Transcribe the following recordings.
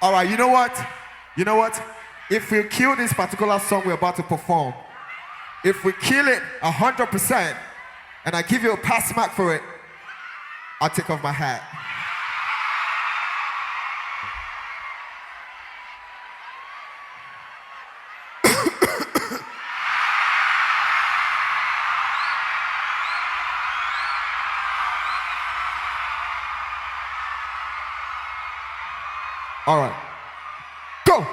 All right, you know what? You know what? If we kill this particular song we're about to perform, if we kill it 100%, and I give you a pass mark for it, I'll take off my hat. All right, go.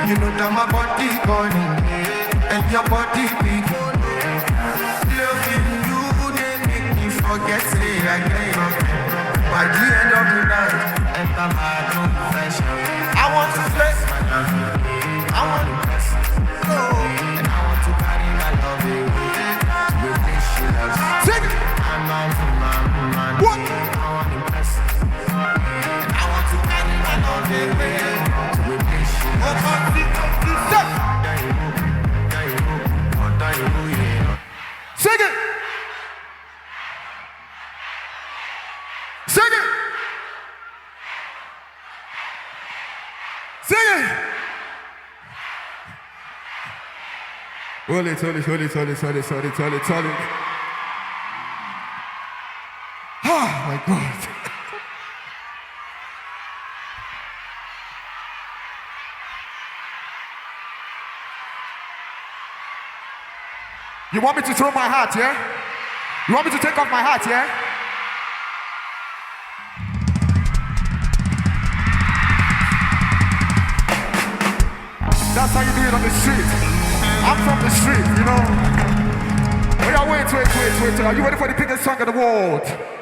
You know that my body burning and your body big. Loving you, they make me forget say I get up. By the end of the night, enter my confession. I want to flex my love. I want to press go, and I want to carry my love with this she loves. Sing it. I'm on for my man. What? I want to press, and I want to carry my love with this she loves. Sing it! Sing it! Sing it! Hold it. Oh my God. You want me to throw my hat, yeah? You want me to take off my hat, yeah? That's how you do it on the street. I'm from the street, you know? Oh yeah, wait. Are you ready for the biggest song in the world?